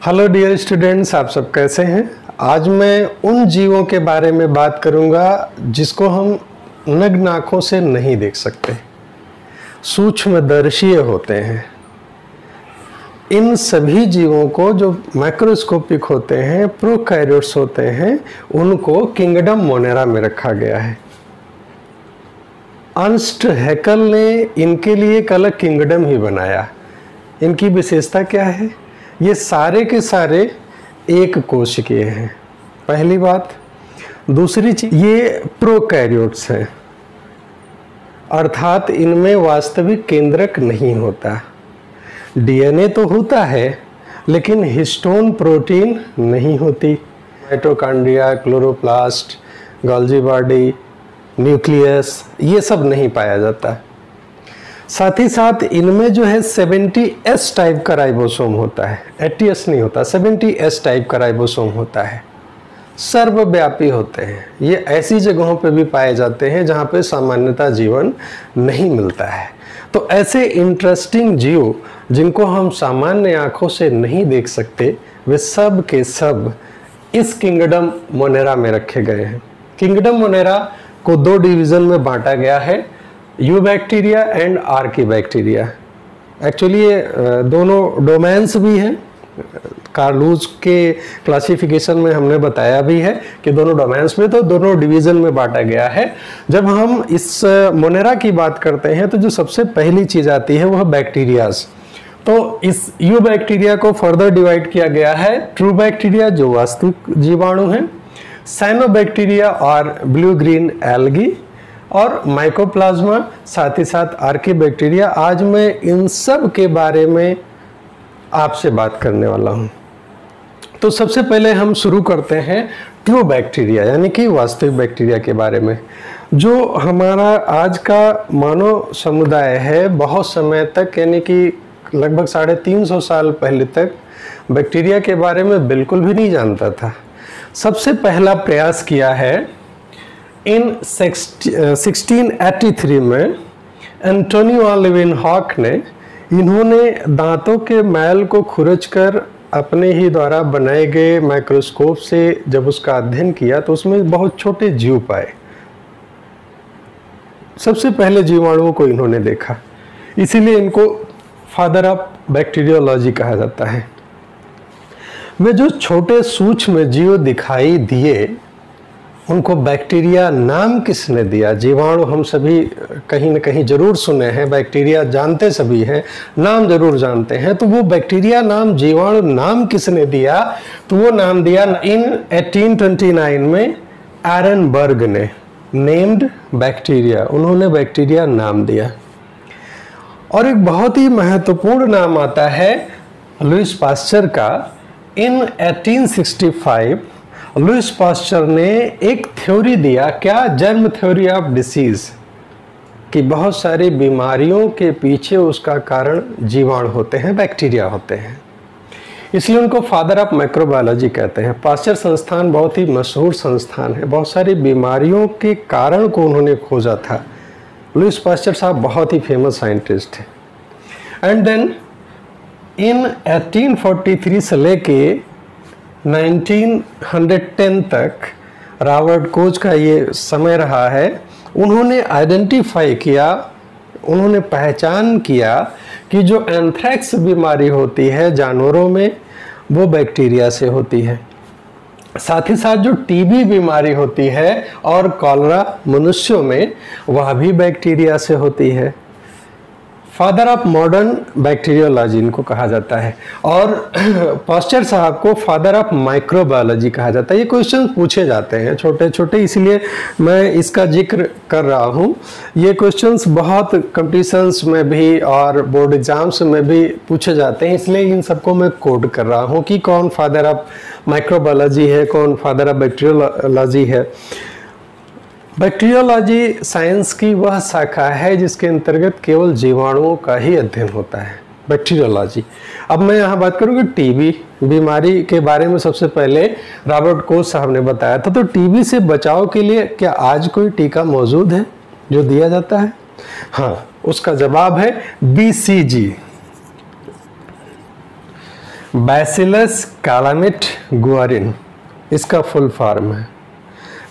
Hello dear students, आप सब कैसे हैं। आज मैं उन जीवों के बारे में बात करूंगा जिसको हम नग्न आँखों से नहीं देख सकते, सूक्ष्मदर्शीय होते हैं। इन सभी जीवों को जो माइक्रोस्कोपिक होते हैं, प्रोकैरियोट्स होते हैं, उनको किंगडम मोनेरा में रखा गया है। अर्नस्ट हैकेल ने इनके लिए एक अलग किंगडम ही बनाया। इनकी विशेषता क्या है? ये सारे के सारे एक कोशिकीय हैं, पहली बात। दूसरी चीज, ये प्रोकैरियोट्स हैं, अर्थात इनमें वास्तविक केंद्रक नहीं होता। डीएनए तो होता है लेकिन हिस्टोन प्रोटीन नहीं होती। Mitochondria, chloroplast, Golgi body, nucleus, ये सब नहीं पाया जाता। साथ ही साथ इनमें जो है 70S टाइप का राइबोसोम होता है, 80S नहीं होता, 70S टाइप का राइबोसोम होता है। सर्वव्यापी होते हैं। ये ऐसी जगहों पे भी पाए जाते हैं जहाँ पे सामान्यतः जीवन नहीं मिलता है। तो ऐसे इंटरेस्टिंग जीव जिनको हम सामान्य आँखों से नहीं देख सकते, वे सब के सब इस किंगडम मोनेरा में रखे गए हैं। किंगडम मोनेरा को दो डिवीज़न में बांटा गया है, you bacteria and Archie bacteria. Actually ये दोनों डोमेन्स भी हैं। कार्लूज के क्लासिफिकेशन में हमने बताया भी है कि दोनों डोमेन्स में, तो दोनों डिवीज़न में बांटा गया है। जब हम इस मोनेरा की बात करते हैं तो जो सबसे पहली चीज़ आती है वह बैक्टीरियाज। तो इस यू बैक्टीरिया को फर्दर डिवाइड किया गया है, ट्रू बैक्टीरिया जो वास्तविक जीवाणु हैं, साइनोबैक्टीरिया और ब्लू ग्रीन एल्गी, और माइकोप्लाज्मा, साथ ही साथ आर्की बैक्टीरिया। आज मैं इन सब के बारे में आपसे बात करने वाला हूं। तो सबसे पहले हम शुरू करते हैं ट्रू बैक्टीरिया यानी कि वास्तविक बैक्टीरिया के बारे में। जो हमारा आज का मानव समुदाय है, बहुत समय तक यानी कि लगभग 350 साल पहले तक बैक्टीरिया के बारे में बिल्कुल भी नहीं जानता था। सबसे पहला प्रयास किया है इन 1683 में एंटोनियो लेवेनहॉक ने। इन्होंने दांतों के मैल को खुरचकर अपने ही द्वारा बनाए गए माइक्रोस्कोप से जब उसका अध्ययन किया तो उसमें बहुत छोटे जीव पाए। सबसे पहले जीवाणुओं को इन्होंने देखा, इसीलिए इनको फादर ऑफ बैक्टीरियोलॉजी कहा जाता है। वे जो छोटे सूक्ष्म जीव दिखाई दिए उनको बैक्टीरिया नाम किसने दिया? जीवाणु हम सभी कहीं न कहीं जरूर सुने हैं, बैक्टीरिया जानते सभी हैं, नाम जरूर जानते हैं। तो वो बैक्टीरिया नाम, जीवाणु नाम किसने दिया? तो वो नाम दिया इन 1829 में एरनबर्ग ने, नेम्ड बैक्टीरिया। उन्होंने बैक्टीरिया नाम दिया। और एक बहुत ही महत्वपूर्ण नाम आता है लुईस पास्चर का। इन 1865 लुईस पास्चर ने एक थ्योरी दिया, क्या? जर्म थ्योरी ऑफ डिसीज, कि बहुत सारी बीमारियों के पीछे उसका कारण जीवाणु होते हैं, बैक्टीरिया होते हैं। इसलिए उनको फादर ऑफ माइक्रोबायोलॉजी कहते हैं। पास्चर संस्थान बहुत ही मशहूर संस्थान है, बहुत सारी बीमारियों के कारण को उन्होंने खोजा था। लुईस पास्चर साहब बहुत ही फेमस साइंटिस्ट है। एंड देन इन 1843 से लेके 1910 तक रॉबर्ट कोच का ये समय रहा है। उन्होंने आइडेंटिफाई किया, उन्होंने पहचान किया कि जो एंथ्रेक्स बीमारी होती है जानवरों में, वो बैक्टीरिया से होती है। साथ ही साथ जो टीबी बीमारी होती है और कॉलरा मनुष्यों में, वह भी बैक्टीरिया से होती है। फादर ऑफ मॉडर्न बैक्टीरियोलॉजी इनको कहा जाता है। और पास्चर साहब को फादर ऑफ माइक्रोबायोलॉजी कहा जाता है। ये क्वेश्चन पूछे जाते हैं छोटे छोटे, इसलिए मैं इसका जिक्र कर रहा हूँ। ये क्वेश्चंस बहुत कंपटीशंस में भी और बोर्ड एग्जाम्स में भी पूछे जाते हैं, इसलिए इन सबको मैं कोड कर रहा हूँ कि कौन फादर ऑफ माइक्रोबायोलॉजी है, कौन फादर ऑफ बैक्टीरियोलॉजी है। बैक्टीरियोलॉजी साइंस की वह शाखा है जिसके अंतर्गत केवल जीवाणुओं का ही अध्ययन होता है, बैक्टीरियोलॉजी। अब मैं यहाँ बात करूँगी टीबी बीमारी के बारे में। सबसे पहले रॉबर्ट कोच साहब ने बताया था। तो टीबी से बचाव के लिए क्या आज कोई टीका मौजूद है जो दिया जाता है? हाँ, उसका जवाब है BCG। बैसिलस कैलामिट गुआरिन इसका फुल फॉर्म है।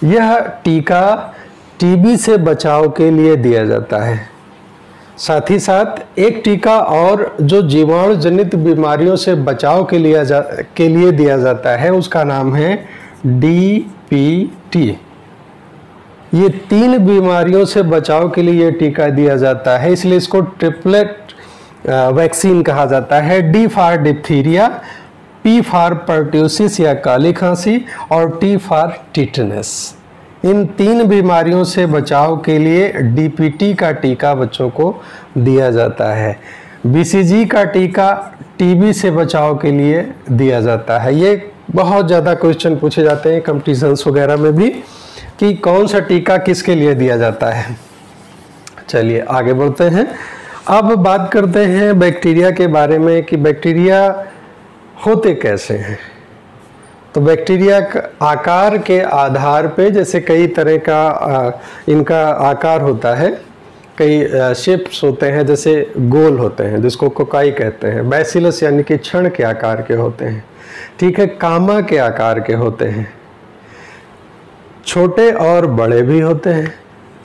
यह टीका टीबी से बचाव के लिए दिया जाता है। साथ ही साथ एक टीका और जो जीवाणु जनित बीमारियों से बचाव के लिए दिया जाता है, उसका नाम है डीपीटी। ये 3 बीमारियों से बचाव के लिए ये टीका दिया जाता है, इसलिए इसको ट्रिपलेट वैक्सीन कहा जाता है। D for diphtheria, P for pertussis या काली खांसी और टी फॉर टिटनस। इन 3 बीमारियों से बचाव के लिए डीपीटी का टीका बच्चों को दिया जाता है। बीसीजी का टीका टीबी से बचाव के लिए दिया जाता है। ये बहुत ज़्यादा क्वेश्चन पूछे जाते हैं कॉम्पिटिशन्स वगैरह में भी कि कौन सा टीका किसके लिए दिया जाता है। चलिए आगे बढ़ते हैं। अब बात करते हैं बैक्टीरिया के बारे में कि बैक्टीरिया होते कैसे हैं। तो बैक्टीरिया आकार के आधार पे, जैसे कई तरह का इनका आकार होता है, कई शेप्स होते हैं, जैसे गोल होते हैं जिसको कोकाई कहते हैं, बैसिलस यानी कि छड़ के आकार के होते हैं, ठीक है, कामा के आकार के होते हैं, छोटे और बड़े भी होते हैं।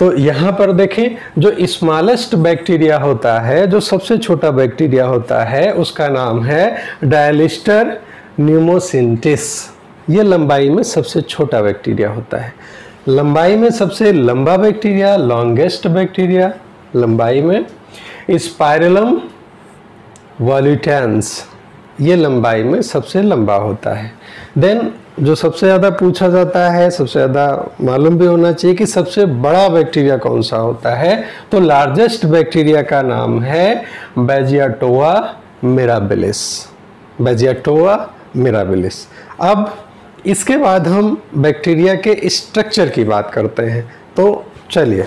तो यहाँ पर देखें, जो स्मॉलेस्ट बैक्टीरिया होता है, जो सबसे छोटा बैक्टीरिया होता है, उसका नाम है डायलिस्टर न्यूमोसिंटिस। ये लंबाई में सबसे छोटा बैक्टीरिया होता है। लंबाई में सबसे लंबा बैक्टीरिया, लॉन्गेस्ट बैक्टीरिया लंबाई में स्पाइरलम वॉल्यूटेंस, ये लंबाई में सबसे लंबा होता है। देन जो सबसे ज़्यादा पूछा जाता है, सबसे ज़्यादा मालूम भी होना चाहिए कि सबसे बड़ा बैक्टीरिया कौन सा होता है। तो लार्जेस्ट बैक्टीरिया का नाम है बेजियाटोआ मिराबिलिस। बेजियाटोआ मिराबिलिस। अब इसके बाद हम बैक्टीरिया के स्ट्रक्चर की बात करते हैं। तो चलिए,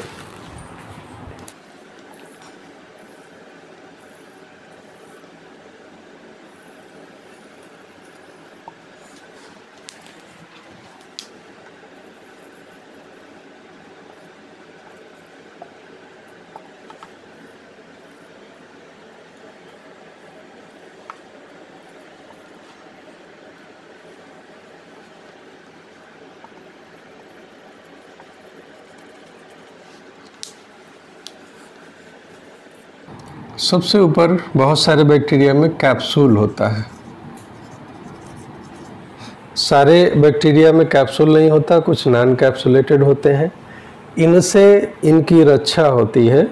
सबसे ऊपर बहुत सारे बैक्टीरिया में कैप्सूल होता है। सारे बैक्टीरिया में कैप्सूल नहीं होता, कुछ नॉन कैप्सुलेटेड होते हैं। इनसे इनकी रक्षा होती है।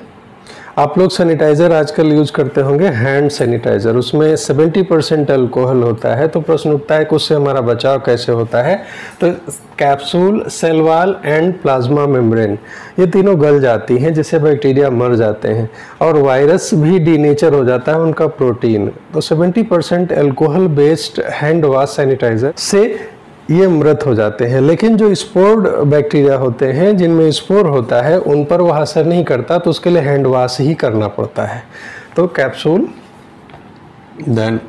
आप लोग सैनिटाइज़र आजकल यूज करते होंगे, हैंड सैनिटाइज़र, उसमें 70% अल्कोहल होता है। तो प्रश्न उठता है कि उससे हमारा बचाव कैसे होता है। तो capsule, cell wall and plasma membrane, ये तीनों गल जाती हैं, जिससे बैक्टीरिया मर जाते हैं और वायरस भी डीनेचर हो जाता है उनका प्रोटीन। तो 70% alcohol based hand wash sanitizer से ये मृत हो जाते हैं। लेकिन जो स्पोर्ड बैक्टीरिया होते हैं, जिनमें स्पोर होता है, उन पर वह असर नहीं करता, तो उसके लिए हैंड वॉश ही करना पड़ता है। तो capsule, then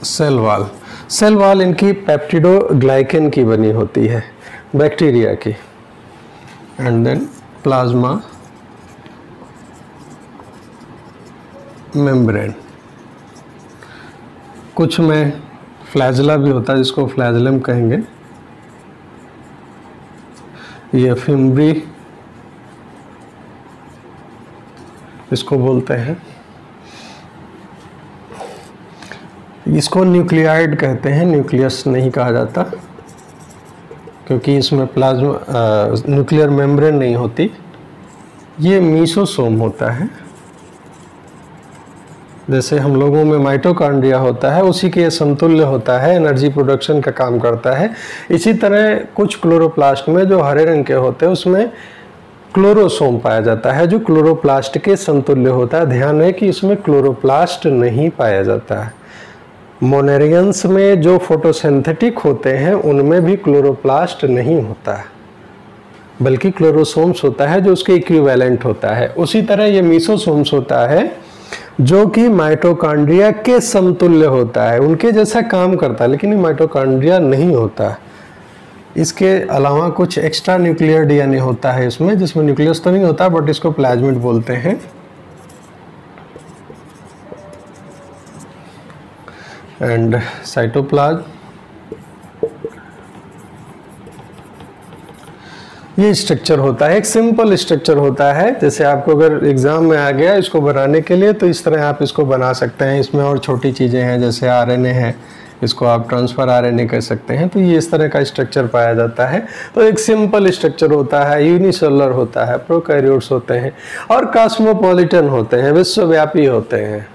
cell wall. Cell wall इनकी पेप्टिडोग्लाइकेन की बनी होती है, बैक्टीरिया की। And then plasma membrane. कुछ में फ्लैजला भी होता है, जिसको फ्लैजलम कहेंगे। ये फिम्ब्री इसको बोलते हैं। इसको न्यूक्लियाइड कहते हैं, न्यूक्लियस नहीं कहा जाता, क्योंकि इसमें प्लाज्मा न्यूक्लियर मेम्ब्रेन नहीं होती। ये मीसोसोम होता है। जैसे हम लोगों में माइटोकॉन्ड्रिया होता है, उसी के समतुल्य होता है, एनर्जी प्रोडक्शन का काम करता है। इसी तरह कुछ क्लोरोप्लास्ट में जो हरे रंग के होते हैं, उसमें क्लोरोसोम पाया जाता है, जो क्लोरोप्लास्ट के समतुल्य होता है। ध्यान है कि इसमें क्लोरोप्लास्ट नहीं पाया जाता है। मोनेरियंस में जो फोटोसिंथेटिक होते हैं, उनमें भी क्लोरोप्लास्ट नहीं होता है, बल्कि क्लोरोसोम्स होता है, जो उसके इक्विवेलेंट होता है। उसी तरह ये मीसोसोम्स होता है, जो कि माइटोकॉन्ड्रिया के समतुल्य होता है, उनके जैसा काम करता है, लेकिन ये माइटोकॉन्ड्रिया नहीं होता। इसके अलावा कुछ एक्स्ट्रा न्यूक्लियर डीएनए होता है इसमें, जिसमें न्यूक्लियस तो नहीं होता, बट इसको प्लाज्मिड बोलते हैं। And cytoplasm. ये स्ट्रक्चर होता है, एक सिंपल स्ट्रक्चर होता है। जैसे आपको अगर एग्जाम में आ गया इसको बनाने के लिए, तो इस तरह आप इसको बना सकते हैं। इसमें और छोटी चीज़ें हैं, जैसे आरएनए है, इसको आप ट्रांसफर आरएनए कर सकते हैं। तो ये इस तरह का स्ट्रक्चर पाया जाता है। तो एक सिंपल स्ट्रक्चर होता है, यूनिसेलुलर होता है, प्रोकैरियोट्स होते हैं और कॉस्मोपॉलिटन होते हैं, विश्वव्यापी होते हैं,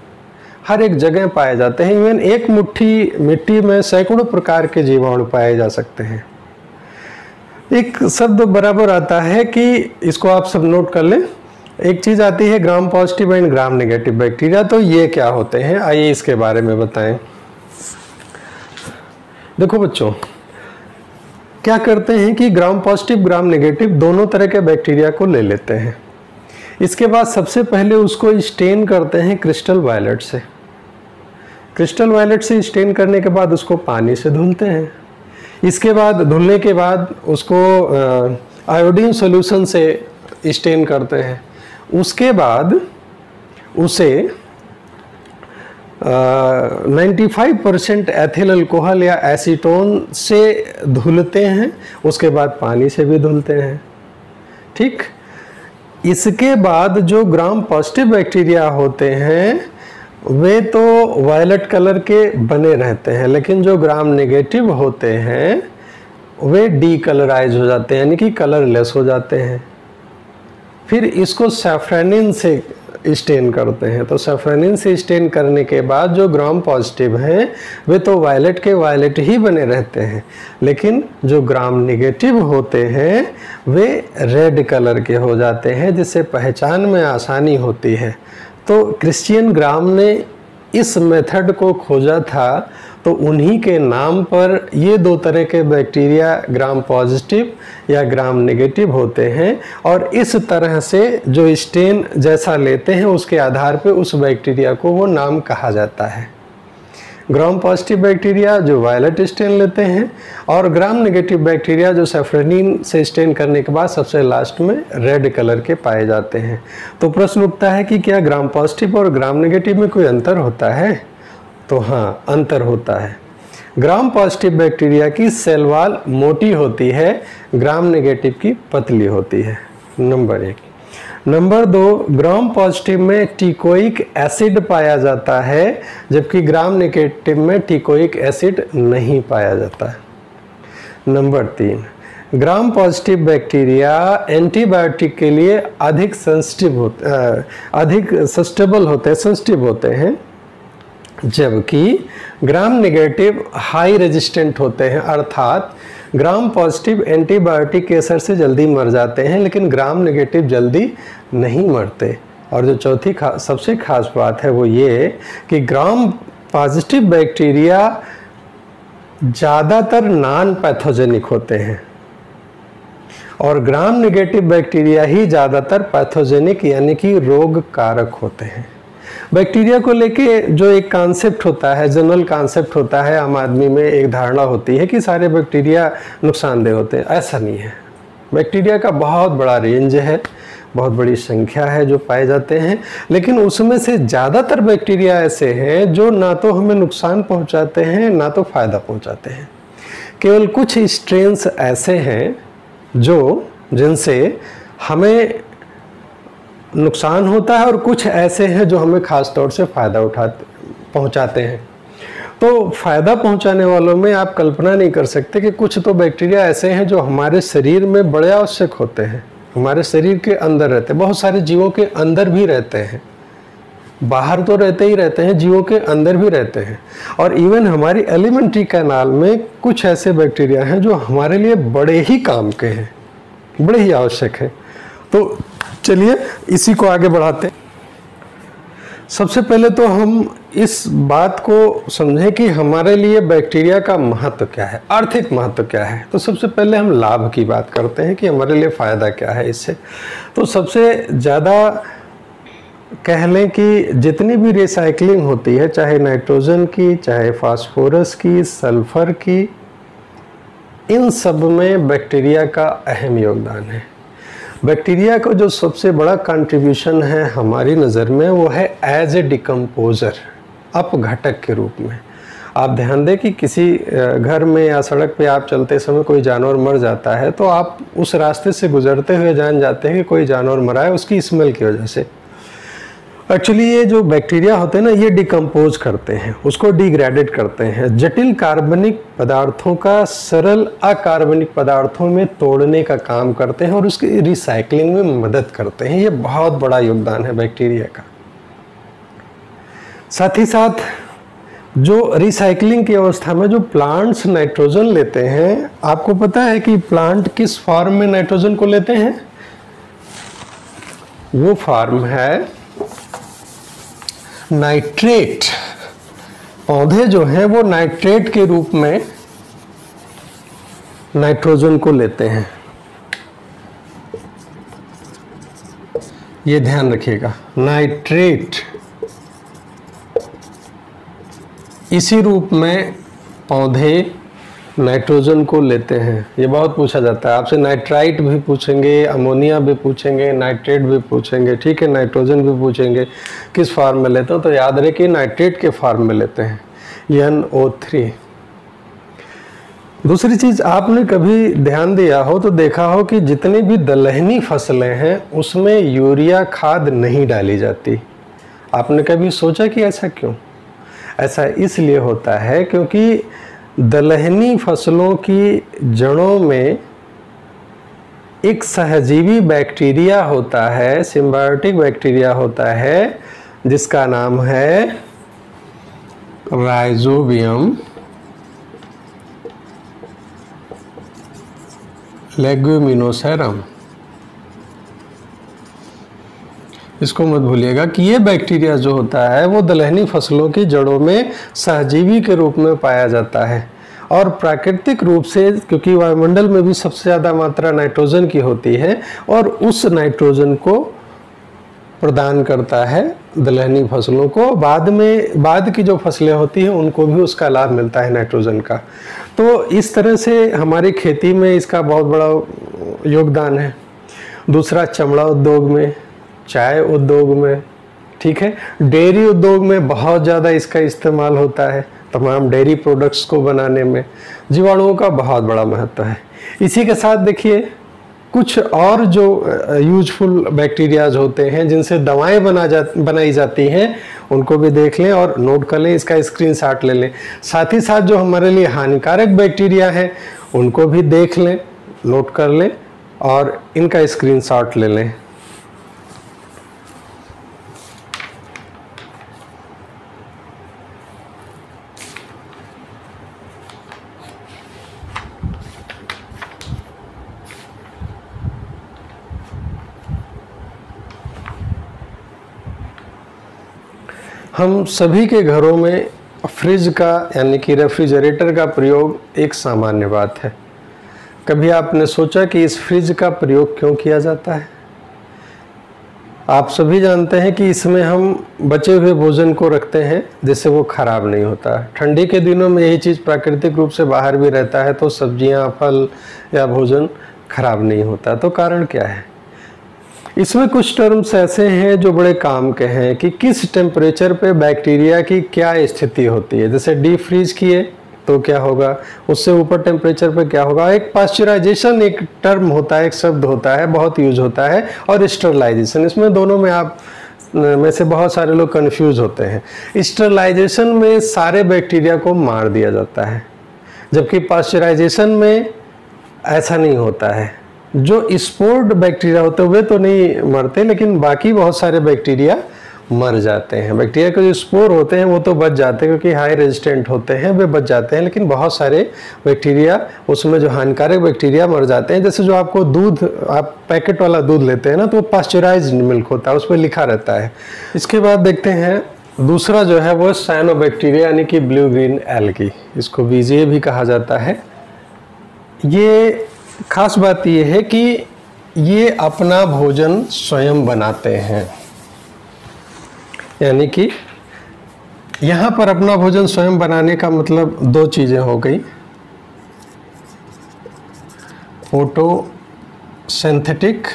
हर एक जगह पाए जाते हैं। इवन एक मुट्ठी मिट्टी में सैकड़ों प्रकार के जीवाणु पाए जा सकते हैं। एक शब्द बराबर आता है कि इसको आप सब नोट कर लें। एक चीज़ आती है gram positive and gram negative bacteria. तो ये क्या होते हैं, आइए इसके बारे में बताएं। देखो बच्चों, क्या करते हैं कि ग्राम पॉजिटिव ग्राम नेगेटिव दोनों तरह के बैक्टीरिया को ले लेते हैं। इसके बाद सबसे पहले उसको स्टेन करते हैं क्रिस्टल वायलेट से। क्रिस्टल वायलेट से स्टेन करने के बाद उसको पानी से धुलते हैं। इसके बाद धुलने के बाद उसको आयोडीन सॉल्यूशन से स्टेन करते हैं। उसके बाद उसे 95% एथिल अल्कोहल या एसीटोन से धुलते हैं। उसके बाद पानी से भी धुलते हैं। ठीक, इसके बाद जो ग्राम पॉजिटिव बैक्टीरिया होते हैं वे तो वायलेट कलर के बने रहते हैं, लेकिन जो ग्राम नेगेटिव होते हैं वे डीकलराइज हो जाते हैं, यानी कि कलरलेस हो जाते हैं। फिर इसको सैफ्रानिन से स्टेन करते हैं। तो सैफ्रानिन से स्टेन करने के बाद जो ग्राम पॉजिटिव हैं वे तो वायलेट के वायलेट ही बने रहते हैं, लेकिन जो ग्राम नेगेटिव होते हैं वे रेड कलर के हो जाते हैं, जिससे पहचान में आसानी होती है। तो क्रिश्चियन ग्राम ने इस मेथड को खोजा था, तो उन्हीं के नाम पर ये दो तरह के बैक्टीरिया ग्राम पॉजिटिव या ग्राम नेगेटिव होते हैं। और इस तरह से जो स्टेन जैसा लेते हैं उसके आधार पे उस बैक्टीरिया को वो नाम कहा जाता है। ग्राम पॉजिटिव बैक्टीरिया जो वायलेट स्टेन लेते हैं, और ग्राम नेगेटिव बैक्टीरिया जो सैफ्रानिन से स्टेन करने के बाद सबसे लास्ट में रेड कलर के पाए जाते हैं। तो प्रश्न उठता है कि क्या ग्राम पॉजिटिव और ग्राम नेगेटिव में कोई अंतर होता है? तो हाँ, अंतर होता है। ग्राम पॉजिटिव बैक्टीरिया की सेल वॉल मोटी होती है, ग्राम नेगेटिव की पतली होती है। नंबर 1। नंबर 2, ग्राम पॉजिटिव में टिकोइक एसिड पाया जाता है, जबकि ग्राम नेगेटिव में टिकोइक एसिड नहीं पाया जाता है। Number 3, gram positive bacteria antibiotic के लिए अधिक सस्टेबल होते हैं, जबकि ग्राम नेगेटिव हाई रेजिस्टेंट होते हैं। अर्थात ग्राम पॉजिटिव एंटीबायोटिक के असर से जल्दी मर जाते हैं, लेकिन ग्राम नेगेटिव जल्दी नहीं मरते। और जो चौथी सबसे खास बात है वो ये कि ग्राम पॉजिटिव बैक्टीरिया ज़्यादातर नॉन पैथोजेनिक होते हैं और ग्राम नेगेटिव बैक्टीरिया ही ज़्यादातर पैथोजेनिक यानी कि रोग कारक होते हैं। बैक्टीरिया को लेके जो एक कॉन्सेप्ट होता है, जनरल कॉन्सेप्ट होता है, आम आदमी में एक धारणा होती है कि सारे बैक्टीरिया नुकसानदेह होते हैं। ऐसा नहीं है। बैक्टीरिया का बहुत बड़ा रेंज है, बहुत बड़ी संख्या है जो पाए जाते हैं, लेकिन उसमें से ज़्यादातर बैक्टीरिया ऐसे हैं जो ना तो हमें नुकसान पहुंचाते हैं ना तो फ़ायदा पहुंचाते हैं। केवल कुछ स्ट्रेन्स ऐसे हैं जिनसे हमें नुकसान होता है और कुछ ऐसे हैं जो हमें ख़ास तौर से फ़ायदा पहुंचाते हैं। तो फ़ायदा पहुंचाने वालों में आप कल्पना नहीं कर सकते कि कुछ तो बैक्टीरिया ऐसे हैं जो हमारे शरीर में बड़े आवश्यक होते हैं, हमारे शरीर के अंदर रहते हैं। बहुत सारे जीवों के अंदर भी रहते हैं, बाहर तो रहते ही रहते हैं, जीवों के अंदर भी रहते हैं। और इवन हमारी एलिमेंट्री कैनाल में कुछ ऐसे बैक्टीरिया हैं जो हमारे लिए बड़े ही काम के हैं, बड़े ही आवश्यक हैं। तो चलिए इसी को आगे बढ़ाते हैं। सबसे पहले तो हम इस बात को समझें कि हमारे लिए बैक्टीरिया का महत्व क्या है, आर्थिक महत्व क्या है। तो सबसे पहले हम लाभ की बात करते हैं कि हमारे लिए फ़ायदा क्या है इससे। तो सबसे ज़्यादा कह लें कि जितनी भी रिसाइकलिंग होती है, चाहे नाइट्रोजन की, चाहे फास्फोरस की, सल्फर की, इन सब में बैक्टीरिया का अहम योगदान है। बैक्टीरिया का जो सबसे बड़ा कंट्रीब्यूशन है हमारी नज़र में वो है एज ए डिकम्पोज़र, अपघटक के रूप में। आप ध्यान दें कि किसी घर में या सड़क पे आप चलते समय कोई जानवर मर जाता है तो आप उस रास्ते से गुजरते हुए जान जाते हैं कि कोई जानवर मरा है उसकी स्मेल की वजह से। एक्चुअली ये जो बैक्टीरिया होते हैं ना, ये डिकम्पोज करते हैं, उसको डिग्रेडेड करते हैं, जटिल कार्बनिक पदार्थों का सरल अकार्बनिक पदार्थों में तोड़ने का काम करते हैं और उसकी रिसाइकलिंग में मदद करते हैं। ये बहुत बड़ा योगदान है बैक्टीरिया का। साथ ही साथ जो रिसाइकलिंग की अवस्था में जो प्लांट्स नाइट्रोजन लेते हैं, आपको पता है कि प्लांट किस फॉर्म में नाइट्रोजन को लेते हैं? वो फॉर्म है नाइट्रेट। पौधे जो हैं वो नाइट्रेट के रूप में नाइट्रोजन को लेते हैं। ये ध्यान रखिएगा, नाइट्रेट इसी रूप में पौधे नाइट्रोजन को लेते हैं। ये बहुत पूछा जाता है आपसे, नाइट्राइट भी पूछेंगे, अमोनिया भी पूछेंगे, नाइट्रेट भी पूछेंगे, ठीक है, नाइट्रोजन भी पूछेंगे, किस फॉर्म में लेते हो? तो याद रहे कि नाइट्रेट के फॉर्म में लेते हैं, NO3। दूसरी चीज आपने कभी ध्यान दिया हो तो देखा हो कि जितनी भी दलहनी फसलें हैं उसमें यूरिया खाद नहीं डाली जाती। आपने कभी सोचा कि ऐसा क्यों? ऐसा इसलिए होता है क्योंकि दलहनी फसलों की जड़ों में एक सहजीवी बैक्टीरिया होता है, सिम्बायोटिक बैक्टीरिया होता है, जिसका नाम है राइजोबियम लेगुमिनोसेरम। इसको मत भूलिएगा कि ये बैक्टीरिया जो होता है वो दलहनी फसलों की जड़ों में सहजीवी के रूप में पाया जाता है और प्राकृतिक रूप से, क्योंकि वायुमंडल में भी सबसे ज़्यादा मात्रा नाइट्रोजन की होती है और उस नाइट्रोजन को प्रदान करता है दलहनी फसलों को। बाद की जो फसलें होती हैं उनको भी उसका लाभ मिलता है नाइट्रोजन का। तो इस तरह से हमारी खेती में इसका बहुत बड़ा योगदान है। दूसरा, चमड़ा उद्योग में, चाय उद्योग में, ठीक है, डेयरी उद्योग में बहुत ज़्यादा इसका इस्तेमाल होता है, तमाम डेयरी प्रोडक्ट्स को बनाने में जीवाणुओं का बहुत बड़ा महत्व है। इसी के साथ देखिए कुछ और जो यूजफुल बैक्टीरियाज होते हैं जिनसे दवाएं बनाई जाती हैं, उनको भी देख लें और नोट कर लें, इसका स्क्रीनशॉट ले लें। साथ ही साथ जो हमारे लिए हानिकारक बैक्टीरिया हैं उनको भी देख लें, नोट कर लें और इनका स्क्रीनशॉट ले लें। हम सभी के घरों में फ्रिज का यानी कि रेफ्रिजरेटर का प्रयोग एक सामान्य बात है। कभी आपने सोचा कि इस फ्रिज का प्रयोग क्यों किया जाता है? आप सभी जानते हैं कि इसमें हम बचे हुए भोजन को रखते हैं जिससे वो खराब नहीं होता। ठंडी के दिनों में यही चीज़ प्राकृतिक रूप से बाहर भी रहता है तो सब्जियां, फल या भोजन खराब नहीं होता। तो कारण क्या है? इसमें कुछ टर्म्स ऐसे हैं जो बड़े काम के हैं कि किस टेम्परेचर पे बैक्टीरिया की क्या स्थिति होती है। जैसे डीप फ्रीज किए तो क्या होगा, उससे ऊपर टेम्परेचर पे क्या होगा। एक पास्चराइजेशन एक टर्म होता है, एक शब्द होता है, बहुत यूज होता है, और स्टरलाइजेशन। इसमें दोनों में आप में से बहुत सारे लोग कंफ्यूज होते हैं। स्टरलाइजेशन में सारे बैक्टीरिया को मार दिया जाता है, जबकि पास्चराइजेशन में ऐसा नहीं होता है। जो स्पोर्ड बैक्टीरिया होते हैं वे तो नहीं मरते, लेकिन बाकी बहुत सारे बैक्टीरिया मर जाते हैं। बैक्टीरिया के जो स्पोर होते हैं वो तो बच जाते हैं क्योंकि हाई रेजिस्टेंट होते हैं, वे बच जाते हैं, लेकिन बहुत सारे बैक्टीरिया उसमें जो हानिकारक बैक्टीरिया मर जाते हैं। जैसे जो आपको दूध, आप पैकेट वाला दूध लेते हैं ना, तो वो पास्चराइज्ड मिल्क होता है, उस पर लिखा रहता है। इसके बाद देखते हैं दूसरा जो है वो साइनोबैक्टीरिया यानी कि ब्लू ग्रीन एल्गी, इसको बीजे भी कहा जाता है। ये खास बात ये है कि ये अपना भोजन स्वयं बनाते हैं, यानी कि यहाँ पर अपना भोजन स्वयं बनाने का मतलब दो चीज़ें हो गई। फोटोसिंथेटिक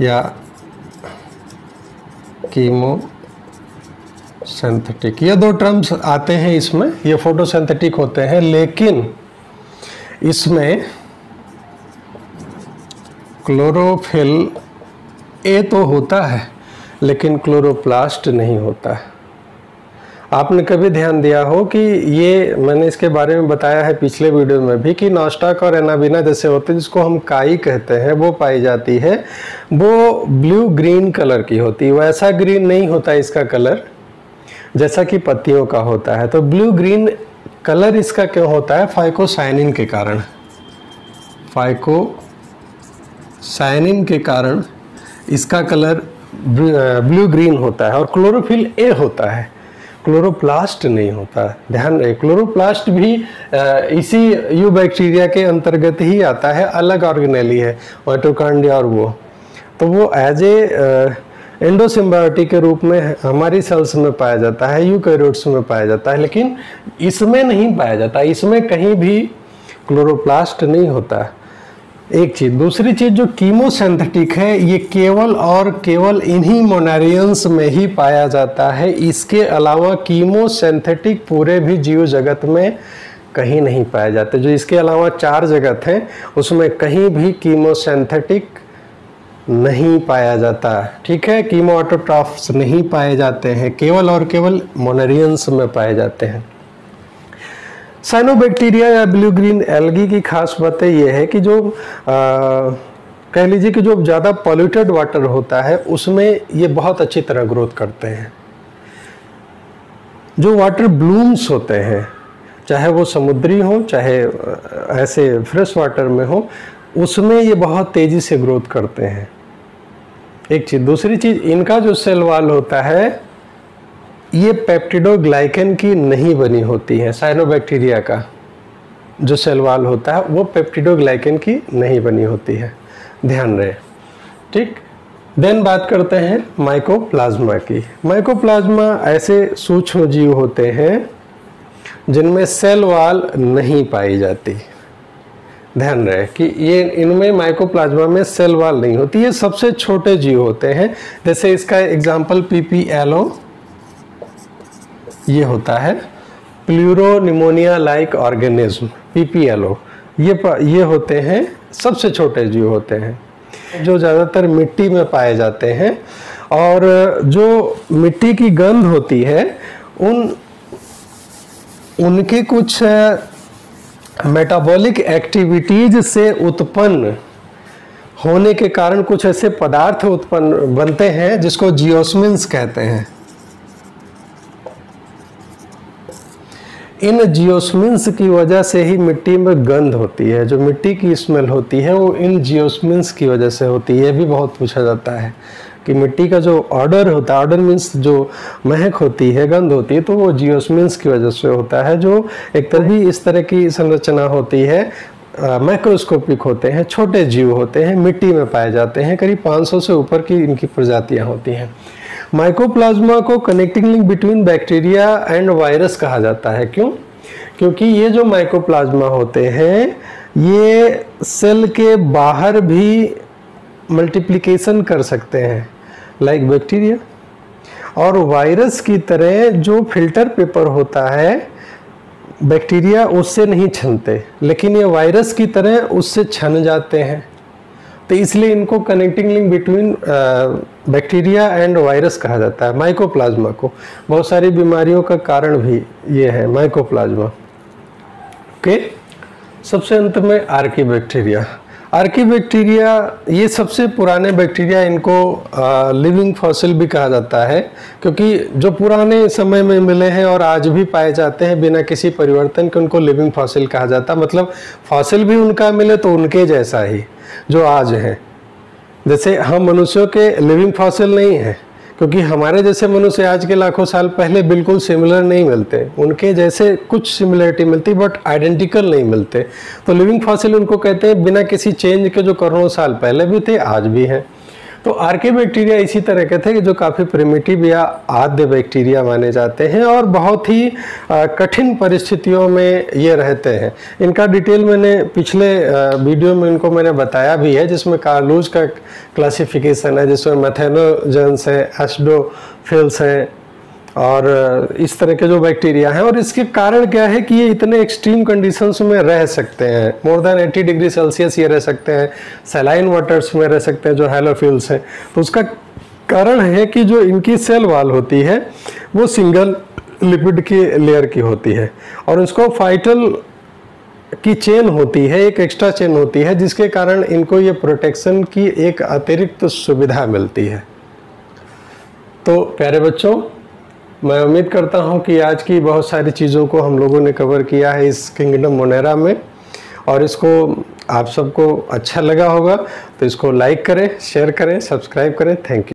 या कीमो सिंथेटिक, ये दो टर्म्स आते हैं इसमें, ये फोटोसिंथेटिक होते हैं, लेकिन इसमें क्लोरोफिल ए तो होता है लेकिन क्लोरोप्लास्ट नहीं होता है। आपने कभी ध्यान दिया हो कि ये मैंने इसके बारे में बताया है पिछले वीडियो में भी कि नॉस्टाक और एनाबिना जैसे होते हैं, जिसको हम काई कहते हैं, वो पाई जाती है, वो ब्लू ग्रीन कलर की होती है। वैसा ग्रीन नहीं होता इसका कलर जैसा कि पत्तियों का होता है। तो ब्लू ग्रीन कलर इसका क्यों होता है? फाइकोसाइनिन के कारण। फाइकोसाइनिन के कारण इसका कलर ब्लू ग्रीन होता है और क्लोरोफिल ए होता है, क्लोरोप्लास्ट नहीं होता। ध्यान रहे, क्लोरोप्लास्ट भी इसी यू बैक्टीरिया के अंतर्गत ही आता है, अलग ऑर्गेनेली है, माइटोकॉन्ड्रिया और वो। तो वो एज ए एंडोसिम्बायोटिक के रूप में हमारी सेल्स में पाया जाता है, यूकैरियोट्स में पाया जाता है, लेकिन इसमें नहीं पाया जाता। इसमें कहीं भी क्लोरोप्लास्ट नहीं होता। एक चीज, दूसरी चीज जो कीमोसिंथेटिक है, ये केवल और केवल इन्हीं मोनेरियंस में ही पाया जाता है। इसके अलावा कीमोसिंथेटिक पूरे भी जीव जगत में कहीं नहीं पाए जाते। जो इसके अलावा 4 जगत हैं उसमें कहीं भी कीमोसिंथेटिक नहीं पाया जाता। ठीक है, कीमो ऑटोट्रॉफ्स नहीं पाए जाते हैं, केवल और केवल मोनेरियंस में पाए जाते हैं। साइनोबैक्टीरिया या ब्लू ग्रीन एल्गी की खास बातें यह है कि जो कह लीजिए कि जो ज़्यादा पॉल्यूटेड वाटर होता है उसमें ये बहुत अच्छी तरह ग्रोथ करते हैं। जो वाटर ब्लूम्स होते हैं, चाहे वो समुद्री हो चाहे ऐसे फ्रेश वाटर में हो, उसमें ये बहुत तेज़ी से ग्रोथ करते हैं। एक चीज़, दूसरी चीज़, इनका जो सेल वॉल होता है ये पेप्टिडोग्लाइकन की नहीं बनी होती है। साइनोबैक्टीरिया का जो सेल वॉल होता है वो पेप्टिडोग्लाइकन की नहीं बनी होती है, ध्यान रहे। ठीक, देन बात करते हैं माइकोप्लाज्मा की। माइकोप्लाज्मा ऐसे सूक्ष्म जीव होते हैं जिनमें सेल वॉल नहीं पाई जाती। ध्यान रहे कि ये इनमें माइकोप्लाज्मा में सेल वॉल नहीं होती। ये सबसे छोटे जीव होते हैं। जैसे इसका एग्जाम्पल पीपीएलओ ये होता है, प्लूरोनिमोनिया लाइक ऑर्गेनिज्म, पीपीएलओ। ये होते हैं, सबसे छोटे जीव होते हैं जो ज़्यादातर मिट्टी में पाए जाते हैं। और जो मिट्टी की गंध होती है उनके कुछ मेटाबॉलिक एक्टिविटीज से उत्पन्न होने के कारण कुछ ऐसे पदार्थ उत्पन्न बनते हैं जिसको जियोस्मिन्स कहते हैं। इन जियोस्मिन्स की वजह से ही मिट्टी में गंध होती है। जो मिट्टी की स्मेल होती है वो इन जियोस्मिन्स की वजह से होती है। ये भी बहुत पूछा जाता है कि मिट्टी का जो ऑर्डर होता है, ऑर्डर मीन्स जो महक होती है, गंध होती है, तो वो जियोस्मिन्स की वजह से होता है। जो एक तरह भी इस तरह की संरचना होती है, माइक्रोस्कोपिक होते हैं, छोटे जीव होते हैं, मिट्टी में पाए जाते हैं। करीब 500 से ऊपर की इनकी प्रजातियां होती हैं। माइकोप्लाज्मा को connecting link between bacteria and virus कहा जाता है। क्यों? क्योंकि ये जो माइकोप्लाज्मा होते हैं ये सेल के बाहर भी मल्टीप्लिकेशन कर सकते हैं, लाइक बैक्टीरिया। और वायरस की तरह जो फिल्टर पेपर होता है बैक्टीरिया उससे नहीं छनते, लेकिन ये वायरस की तरह उससे छन जाते हैं। तो इसलिए इनको connecting link between bacteria and virus कहा जाता है माइकोप्लाज्मा को। बहुत सारी बीमारियों का कारण भी ये है माइकोप्लाज्मा। ओके, सबसे अंत में आर्कीबैक्टीरिया। आर्कीबैक्टीरिया ये सबसे पुराने बैक्टीरिया, इनको लिविंग फॉसिल भी कहा जाता है क्योंकि जो पुराने समय में मिले हैं और आज भी पाए जाते हैं बिना किसी परिवर्तन के, उनको लिविंग फॉसिल कहा जाता है। मतलब फॉसिल भी उनका मिले तो उनके जैसा ही जो आज है। जैसे हम मनुष्यों के लिविंग फॉसिल नहीं है क्योंकि हमारे जैसे मनुष्य आज के लाखों साल पहले बिल्कुल सिमिलर नहीं मिलते, उनके जैसे कुछ सिमिलरिटी मिलती बट आइडेंटिकल नहीं मिलते। तो लिविंग फॉसिल उनको कहते हैं बिना किसी चेंज के, जो करोड़ों साल पहले भी थे आज भी हैं। तो आर्के बैक्टीरिया इसी तरह के थे कि जो काफ़ी प्रिमिटिव या आद्य बैक्टीरिया माने जाते हैं और बहुत ही कठिन परिस्थितियों में ये रहते हैं। इनका डिटेल मैंने पिछले वीडियो में इनको मैंने बताया भी है, जिसमें कार्लूज का क्लासिफिकेशन है, जिसमें मैथेनोजेंस है, एसिडोफिल्स हैं और इस तरह के जो बैक्टीरिया हैं। और इसके कारण क्या है कि ये इतने एक्सट्रीम कंडीशंस में रह सकते हैं, मोर देन 80 डिग्री सेल्सियस ये रह सकते हैं, सैलाइन वाटर्स में रह सकते हैं जो हैलोफिल्स हैं। तो उसका कारण है कि जो इनकी सेल वॉल होती है वो सिंगल लिपिड की लेयर की होती है और इसको फाइटल की चेन होती है, एक एक्स्ट्रा चेन होती है, जिसके कारण इनको ये प्रोटेक्शन की एक अतिरिक्त सुविधा मिलती है। तो प्यारे बच्चों, मैं उम्मीद करता हूं कि आज की बहुत सारी चीज़ों को हम लोगों ने कवर किया है इस किंगडम मोनेरा में, और इसको आप सबको अच्छा लगा होगा तो इसको लाइक करें, शेयर करें, सब्सक्राइब करें। Thank you.